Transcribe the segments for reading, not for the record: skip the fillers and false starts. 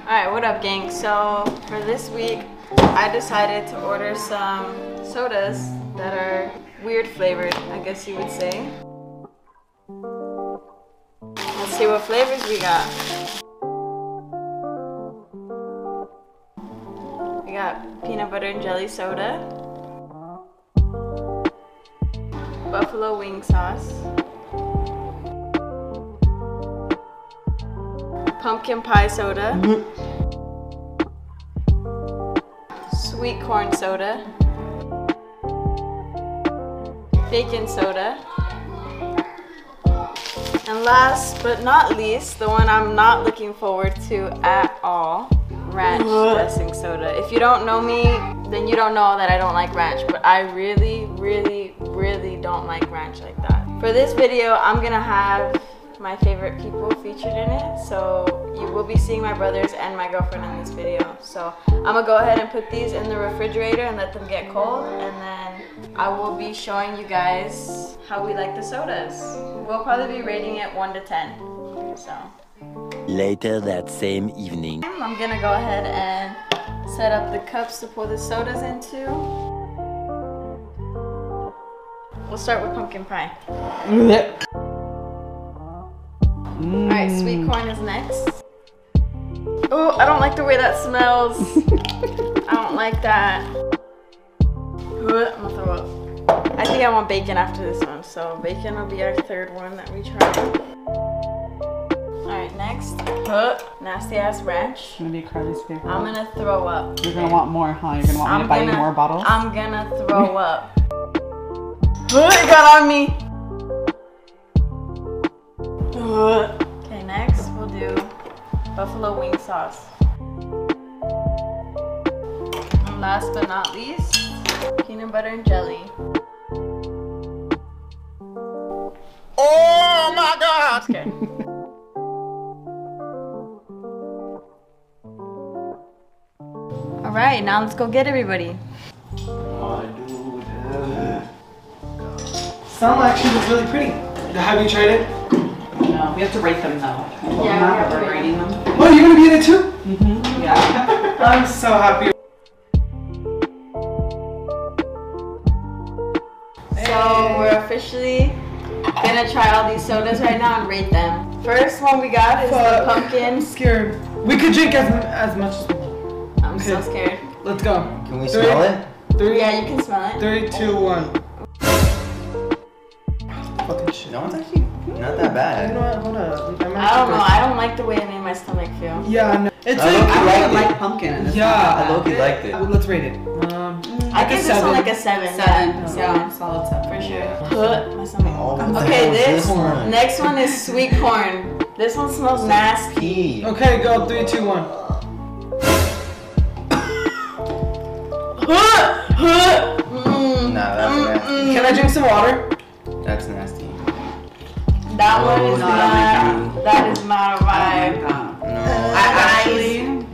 Alright, what up gang? So for this week I decided to order some sodas that are weird flavored, I guess you would say. Let's see what flavors we got. We got peanut butter and jelly soda, buffalo wing sauce, pumpkin pie soda, sweet corn soda, bacon soda, and last but not least, the one I'm not looking forward to at all, ranch dressing soda. If you don't know me, then you don't know that I don't like ranch, but I really don't like ranch like that. For this video, I'm gonna have my favorite people featured in it, so you will be seeing my brothers and my girlfriend in this video. So I'm gonna go ahead and put these in the refrigerator and let them get cold, and then I will be showing you guys how we like the sodas. We'll probably be rating it 1 to 10. So later that same evening, I'm gonna go ahead and set up the cups to pour the sodas into. We'll start with pumpkin pie. Alright, sweet corn is next. Oh, I don't like the way that smells. I don't like that. I'm gonna throw up. I think I want bacon after this one, so bacon will be our third one that we try. Alright, next. Nasty ass ranch. It's gonna be Carly's favorite. I'm gonna throw up. You're gonna want more, huh? You're gonna want me to buy you more bottles? I'm gonna throw up. It got on me. Okay, next we'll do buffalo wing sauce. And last but not least, peanut butter and jelly. oh my god! Okay. Alright, now let's go get everybody. Some actually looks really pretty. Have you tried it? No, we have to rate them though. Yeah, we have to we're rate rating them. Oh, you're gonna be in it too? Mm-hmm. Yeah. I'm so happy. So we're officially gonna try all these sodas right now and rate them. First one we got is the pumpkin. I'm scared. We could drink as much as we want. I'm so scared. Let's go. Can we smell it? 3, Yeah, you can smell it. 3, 2, 1. Fucking shit. No, it's actually not that You bad. know what? Hold up. I don't know. I don't like the way it made my stomach feel. Yeah, no. It's I like. low-key I liked really it. like pumpkin. And it's Yeah. not I that low-key bad. liked it. Let's rate it. I give this one like a 7. Seven. Yeah. Seven. Solid 7. For sure. My stomach. Oh, what the Okay, hell is this one? next one is sweet corn. This one smells nasty. Pea. Okay, go. 3, 2, 1. Nah, that's nasty. Can I drink some water? That's nasty. That one is no, I don't not. That is not a vibe. No.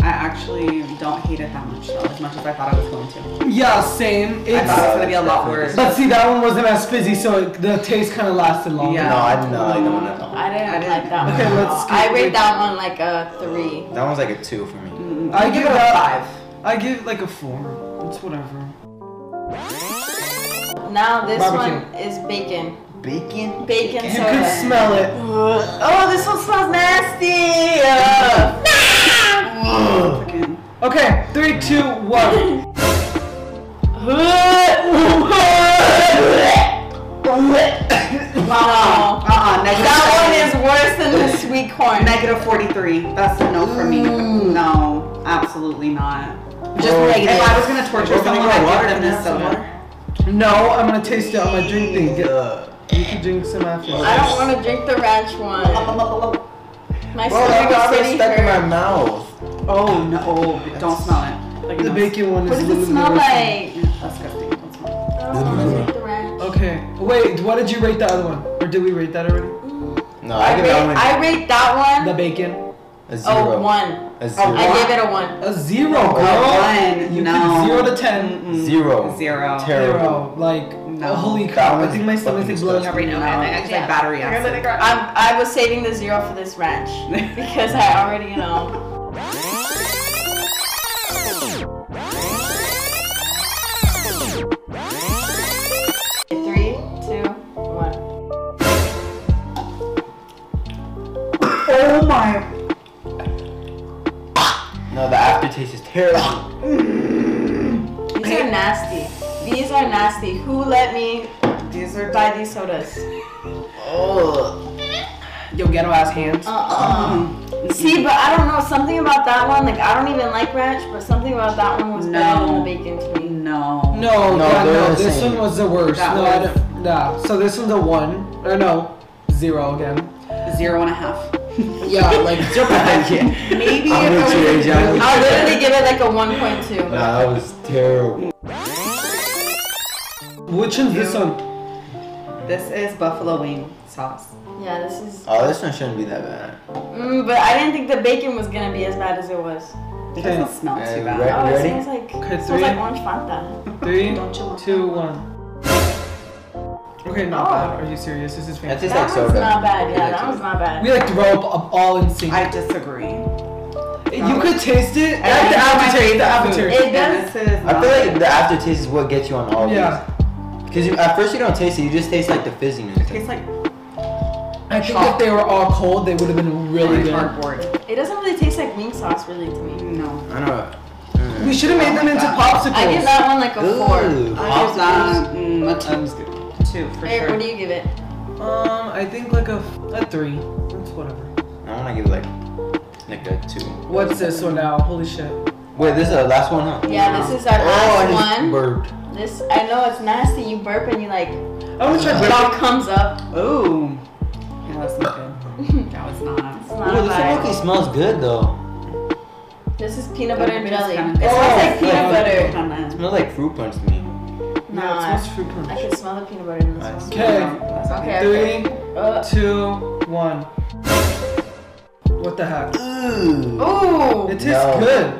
I actually don't hate it that much though, as much as I thought I was going to. Yeah, same. I thought it was gonna be a lot worse. But see, that one wasn't as fizzy, so the taste kind of lasted longer. Yeah. No, I did not like that one at all. I didn't like that one. Okay, at let's all. skip I rate it. that one like a 3. That one's like a 2 for me. I give it a a 5. I give it like a 4. It's whatever. Now this Barbecue. one is bacon. Bacon? Bacon You soda. can smell it. Oh, this one smells nasty. Okay, 3, 2, 1. Wow. That one is worse than the sweet corn. Negative 43. That's a no for me. No, absolutely not. Just Well, negative. If I was gonna torture We're gonna someone, get I'd water give them in this there, soda. No, I'm gonna taste it on my drink thing. You can drink some after. I don't want to drink the ranch one. My Bro, stomach that got is me pretty stuck in my hurt. mouth. Oh no! Oh, don't smell it. Like, The no. bacon one What is does literally it smell worse. like? Yeah, disgusting. Don't smell it. I don't want to drink the ranch. Okay, wait, what did you rate the other one? Or did we rate that already? No, I give that one I rate that one. The bacon? a 0. Oh, 1. A 0. I give it a 1. A 0, girl. one. You No. picked 0 to 10. 0. Zero. Terrible. 0. Like, No. holy crap. I That think my was stomach fucking is blowing up right disgusting. now. No, it's like battery acid. I was saving the 0 for this ranch because I already know. my. No, the aftertaste is terrible. These are nasty. These are nasty. Who let me These are buy these sodas? Oh. Yo, ghetto ass hands. See, but I don't know. Something about that one, like I don't even like ranch, but something about that one was better than the bacon to me. No. No, No, yeah, they're no. the This same. one was the worst. That No, was- I don't. Nah. So this one's a 1. Or no, 0 again. 0.5. Yeah, like Maybe I'm if with you, I Adrian. was. I'll literally give it like a 1.2. Nah, that was terrible. which one's this one? This is buffalo wing sauce. Yeah, this is. Oh, this one shouldn't be that bad. But I didn't think the bacon was gonna be as bad as it was. It Okay. doesn't smell too And bad. red- Oh, it ready? smells like Okay, it smells 3, like orange Fanta. 3, Don't you want 2, 1. Okay, not Oh. bad. Are you serious? This is That fantastic. tastes like That one's soda. not bad. Yeah, Like that soda. one's not bad. We like throw up all in sync. I disagree. You could taste it. I Like the think it's my aftertaste. The favorite aftertaste. It And does. this is I feel like the aftertaste is what gets you on all Yeah. these. Because at first you don't taste it, you just taste like the fizziness. it tastes like I think if they were all cold, they would have been really good. cardboard. It doesn't really taste like wing sauce, really, to me. No. I know. We should have made them into popsicles. I give that one like a 4. Ooh. How's that? That's 2 for Hey, sure. what do you give it? I think like a 3. That's whatever. I want to give it like a 2. What's this one now? Holy shit. Wait, this is the last one, huh? Yeah, this is our Oh, I last just one. burped. This I know it's nasty. You burp and you like I want to try it all comes up. Ooh. Yeah, that's not good. That was not. It's Ooh, not this bad. cookie smells good though. This is peanut butter and It's jelly. kinda It good. smells like Oh, peanut yeah. butter. It smells like fruit punch to me. No, Yeah, it smells fruit I punch. can smell the peanut butter in this Nice. one. Okay. Okay. 3, Uh, 2, 1. What the heck? Ooh. ooh. It tastes No. good.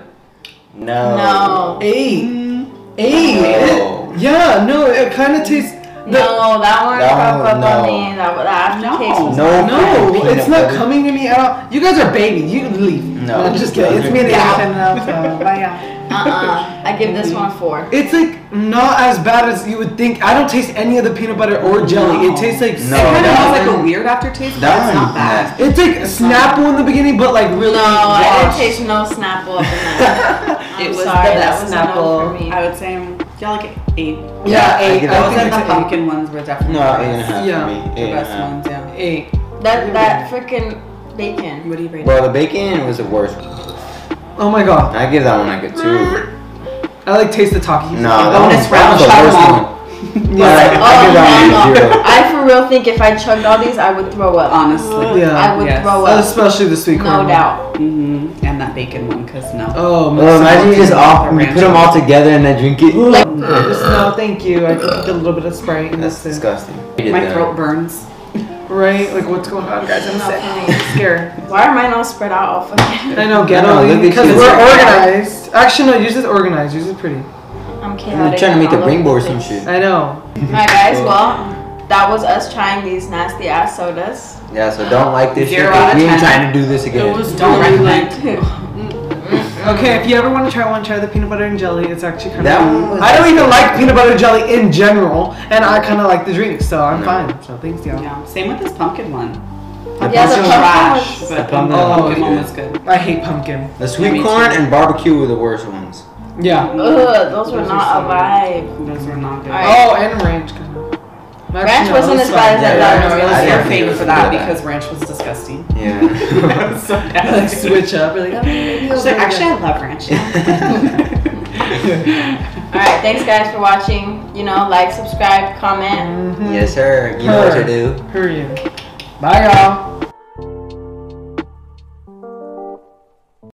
No. No. 8. 8. No. Yeah, no, it kind of tastes. No, that one That broke one, up no. on me. That aftertaste was No. No, Peanut it's not butter. coming to me at all. You guys are babies. You can leave. No. I'm just kidding. It's me and Yeah. Ethan now. So, bye. I give this one a 4. It's like not as bad as you would think. I don't taste any of the peanut butter or jelly. It tastes like No, It kind of that has like one- a weird aftertaste, but That it's not one's bad. nasty. It's like Snapple in the beginning, but like really. No, I didn't washed. taste no Snapple up in that. I'm It was sorry, the that best was a no Snapple. for me. I would say, yeah, like 8. Yeah, I 8. give Those that I and think the it's 8. pumpkin ones were definitely No, the 8.5 best. Yeah. for me. The 8 best and a half. ones, yeah. 8. That freaking bacon. What do you rate Well, the bacon was the worst. Oh my god. I give that one like a 2. I like taste the Takis. No, Bonus that round, was the shot worst 'em all. one. Yeah. I give that one a 0. I for real think if I chugged all these, I would throw up. Honestly. Yeah. I would Yes. throw up. Especially the sweet corn. No one. doubt. And that bacon one, because no. Oh, Well, imagine you just you put them all together and then drink it. Like, No, thank you. I took a little bit of Sprite and That's that's it. disgusting. My throat burns. Right? Like, what's going on, guys? I'm Not sick. funny. I'm scared. why are mine all spread out all fucking? I know, I ghetto. know, look at Because you. we're organized. Actually, no, yours is organized. Yours is pretty. I'm I'm chaotic. trying to make the all over rainbow or the some place. shit. I know. Alright guys, well, that was us trying these nasty ass sodas. Yeah, so don't like this shit. 0 out of We ain't 10. trying to do this again. Don't recommend. Okay, if you ever want to try the peanut butter and jelly. It's actually kind That of. one was I don't even disgusting. like peanut butter and jelly in general, and I kind of like the drink, so I'm fine. So thanks, y'all. Yeah. Same with this pumpkin one. Yeah, the Pumpkin was pumpkin trash, was- but The the pumpkin pumpkin was one good. was good. I hate pumpkin. The sweet me corn too. and barbecue were the worst ones. Yeah. Ugh, those were Those are not so a vibe. Those were not good. Alright. Oh, and ranch kind of. Ranch wasn't as bad as I Yeah, thought it yeah, was I gonna was I be. your didn't favorite think for it that was good. because ranch was disgusting. Yeah. It was so Like nasty. switch up. Like, maybe She's like, actually, I love ranch. Alright, thanks guys for watching. You know, like, subscribe, comment. Yes, sir. You know what to do. Period. Bye, y'all.